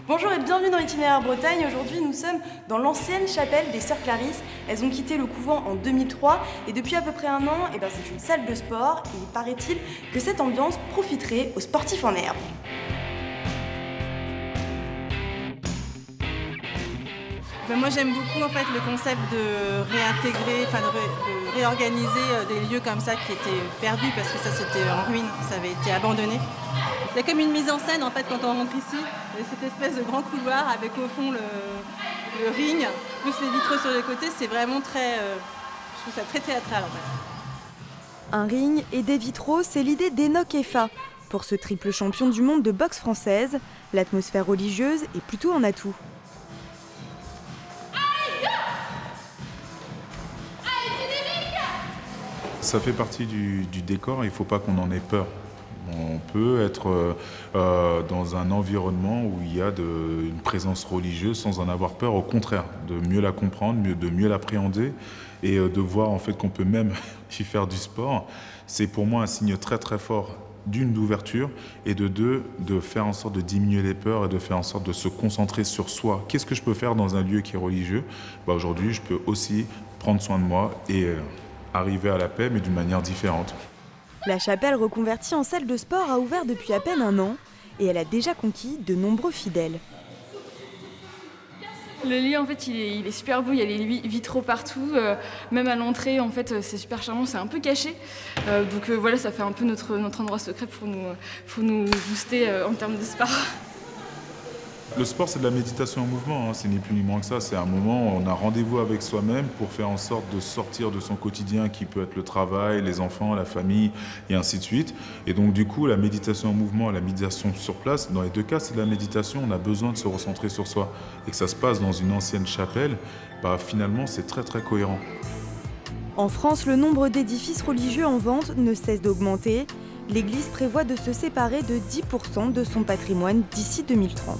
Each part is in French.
Bonjour et bienvenue dans Itinéraire Bretagne. Aujourd'hui, nous sommes dans l'ancienne chapelle des Sœurs Clarisses. Elles ont quitté le couvent en 2003 et depuis à peu près un an, c'est une salle de sport et il paraît-il que cette ambiance profiterait aux sportifs en herbe. Moi j'aime beaucoup en fait le concept de réintégrer, de réorganiser des lieux comme ça qui étaient perdus parce que ça c'était en ruine, ça avait été abandonné. Il y a comme une mise en scène en fait quand on rentre ici, cette espèce de grand couloir avec au fond le ring, plus les vitraux sur les côtés, c'est vraiment très, je trouve ça très théâtral en fait. Un ring et des vitraux, c'est l'idée d'Enoch Effa. Pour ce triple champion du monde de boxe française, l'atmosphère religieuse est plutôt un atout. Ça fait partie du décor, il ne faut pas qu'on en ait peur. On peut être dans un environnement où il y a une présence religieuse sans en avoir peur, au contraire, de mieux la comprendre, de mieux l'appréhender et de voir en fait qu'on peut même y faire du sport. C'est pour moi un signe très très fort d'une, d'ouverture et de deux, de faire en sorte de diminuer les peurs et de faire en sorte de se concentrer sur soi. Qu'est-ce que je peux faire dans un lieu qui est religieux? Aujourd'hui, je peux aussi prendre soin de moi et arriver à la paix, mais d'une manière différente. La chapelle reconvertie en salle de sport a ouvert depuis à peine un an et elle a déjà conquis de nombreux fidèles. Le lieu en fait il est super beau, il y a les vitraux partout, même à l'entrée en fait c'est super charmant, c'est un peu caché. Donc voilà, ça fait un peu notre endroit secret pour nous booster en termes de sport. Le sport, c'est de la méditation en mouvement, hein. C'est ni plus ni moins que ça. C'est un moment où on a rendez-vous avec soi-même pour faire en sorte de sortir de son quotidien qui peut être le travail, les enfants, la famille et ainsi de suite. Et donc du coup, la méditation en mouvement, la méditation sur place, dans les deux cas, c'est de la méditation. On a besoin de se recentrer sur soi. Et que ça se passe dans une ancienne chapelle, finalement, c'est très très cohérent. En France, le nombre d'édifices religieux en vente ne cesse d'augmenter. L'Église prévoit de se séparer de 10% de son patrimoine d'ici 2030.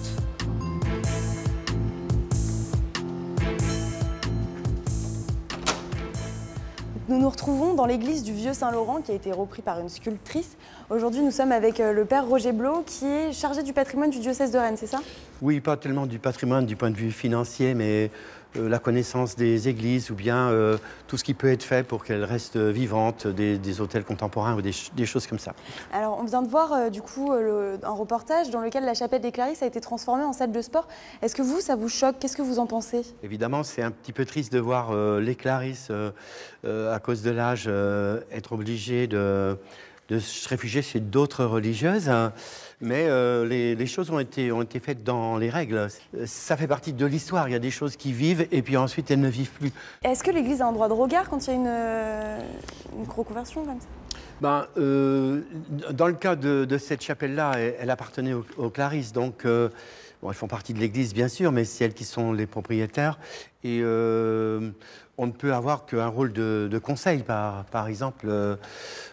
Nous nous retrouvons dans l'église du Vieux Saint-Laurent qui a été repris par une sculptrice. Aujourd'hui, nous sommes avec le père Roger Blot qui est chargé du patrimoine du diocèse de Rennes, c'est ça? Oui, pas tellement du patrimoine du point de vue financier, mais la connaissance des églises ou bien tout ce qui peut être fait pour qu'elles restent vivantes, des hôtels contemporains ou des choses comme ça. Alors, on vient de voir du coup un reportage dans lequel la chapelle des Clarisses a été transformée en salle de sport. Est-ce que ça vous choque? Qu'est-ce que vous en pensez? Évidemment, c'est un petit peu triste de voir les Clarisses, à cause de l'âge, être obligées de se réfugier chez d'autres religieuses, hein. Mais les choses ont été faites dans les règles. Ça fait partie de l'histoire. Il y a des choses qui vivent et puis ensuite elles ne vivent plus. Est-ce que l'Église a un droit de regard quand il y a une reconversion comme ça? Dans le cas de cette chapelle-là, elle appartenait aux Clarisses, donc elles font partie de l'Église bien sûr, mais c'est elles qui sont les propriétaires. Et on ne peut avoir qu'un rôle de conseil, par exemple.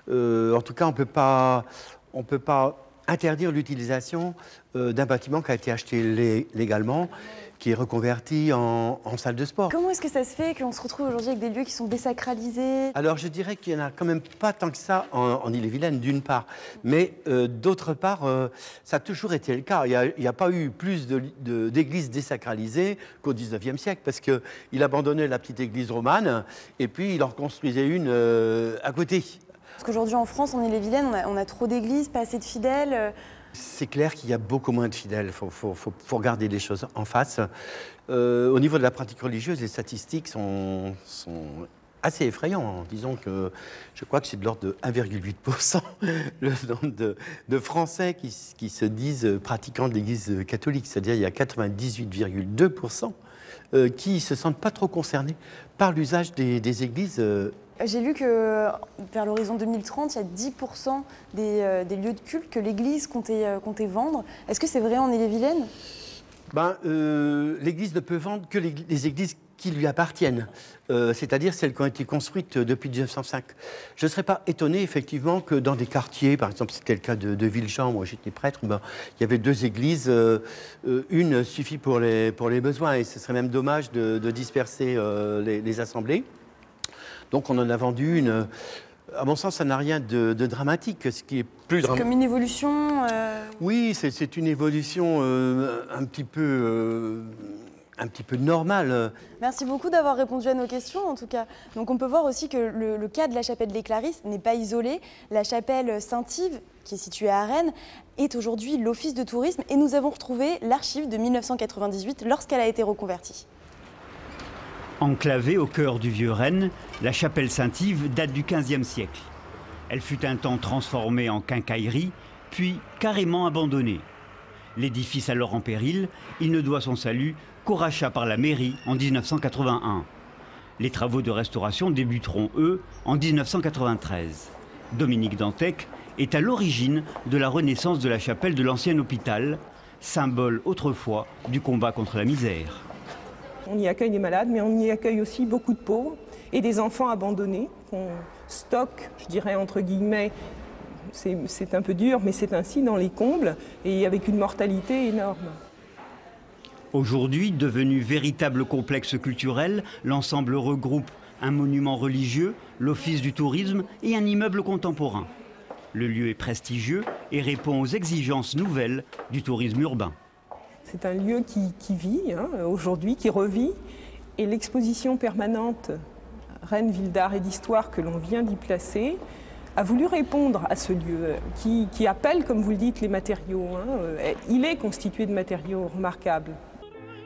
En tout cas, on peut pas interdire l'utilisation d'un bâtiment qui a été acheté légalement, qui est reconverti en salle de sport. Comment est-ce que ça se fait qu'on se retrouve aujourd'hui avec des lieux qui sont désacralisés? Alors je dirais qu'il n'y en a quand même pas tant que ça en Ille-et-Vilaine, d'une part. Mais d'autre part, ça a toujours été le cas. Il n'y a pas eu plus d'églises désacralisées qu'au XIXe siècle, parce qu'il abandonnait la petite église romane et puis il en reconstruisait une à côté. Parce qu'aujourd'hui en France, en Ille-et-Vilaine, on a trop d'églises, pas assez de fidèles. C'est clair qu'il y a beaucoup moins de fidèles, il faut regarder les choses en face. Au niveau de la pratique religieuse, les statistiques sont assez effrayants. Disons que je crois que c'est de l'ordre de 1,8% le nombre de Français qui se disent pratiquants de l'Église catholique. C'est-à-dire il y a 98,2% qui ne se sentent pas trop concernés par l'usage des églises. J'ai lu que vers l'horizon 2030, il y a 10% des lieux de culte que l'Église comptait vendre. Est-ce que c'est vrai en Ille-et-Vilaine? L'Église ne peut vendre que les églises qui lui appartiennent, c'est-à-dire celles qui ont été construites depuis 1905. Je ne serais pas étonné, effectivement, que dans des quartiers, par exemple, c'était le cas de Villejean, moi j'étais prêtre, il y avait deux églises, une suffit pour les besoins, et ce serait même dommage de disperser les assemblées. Donc on en a vendu une. À mon sens, ça n'a rien de dramatique. Ce qui est plus dramatique. Comme une évolution Oui, c'est une évolution un petit peu normale. Merci beaucoup d'avoir répondu à nos questions, en tout cas. Donc on peut voir aussi que le cas de la chapelle des Clarisses n'est pas isolé. La chapelle Saint-Yves, qui est située à Rennes, est aujourd'hui l'office de tourisme et nous avons retrouvé l'archive de 1998 lorsqu'elle a été reconvertie. Enclavée au cœur du vieux Rennes, la chapelle Saint-Yves date du XVe siècle. Elle fut un temps transformée en quincaillerie, puis carrément abandonnée. L'édifice alors en péril, il ne doit son salut qu'au rachat par la mairie en 1981. Les travaux de restauration débuteront, eux, en 1993. Dominique Dantec est à l'origine de la renaissance de la chapelle de l'ancien hôpital, symbole autrefois du combat contre la misère. On y accueille des malades, mais on y accueille aussi beaucoup de pauvres et des enfants abandonnés qu'on stocke, je dirais entre guillemets, c'est un peu dur, mais c'est ainsi dans les combles et avec une mortalité énorme. Aujourd'hui, devenu véritable complexe culturel, l'ensemble regroupe un monument religieux, l'office du tourisme et un immeuble contemporain. Le lieu est prestigieux et répond aux exigences nouvelles du tourisme urbain. C'est un lieu qui vit aujourd'hui, qui revit, et l'exposition permanente Rennes, ville d'art et d'histoire que l'on vient d'y placer a voulu répondre à ce lieu qui appelle, comme vous le dites, les matériaux. Il est constitué de matériaux remarquables.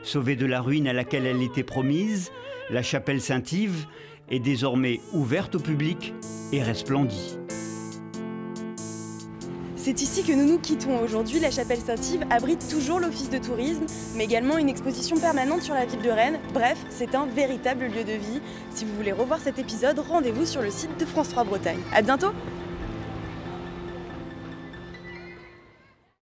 Sauvée de la ruine à laquelle elle était promise, la chapelle Saint-Yves est désormais ouverte au public et resplendit. C'est ici que nous nous quittons aujourd'hui. La chapelle Saint-Yves abrite toujours l'office de tourisme, mais également une exposition permanente sur la ville de Rennes. Bref, c'est un véritable lieu de vie. Si vous voulez revoir cet épisode, rendez-vous sur le site de France 3 Bretagne. À bientôt!